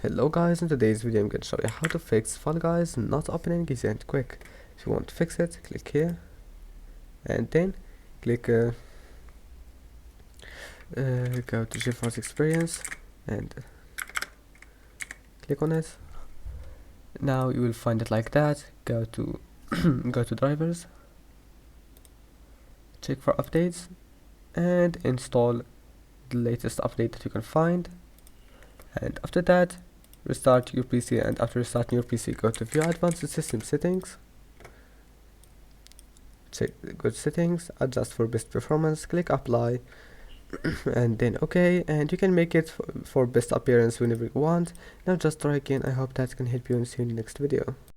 Hello guys, in today's video I'm going to show you how to fix Fall Guys not opening easy and quick. If you want to fix it, click here and then click go to GeForce Experience and click on it. Now you will find it like that. Go to go to drivers, check for updates and install the latest update that you can find, and after that restart your PC, and after restarting your PC go to view advanced system settings, check good settings, adjust for best performance, click apply and then okay, and you can make it for best appearance whenever you want. Now just try again. I hope that can help you and see you in the next video.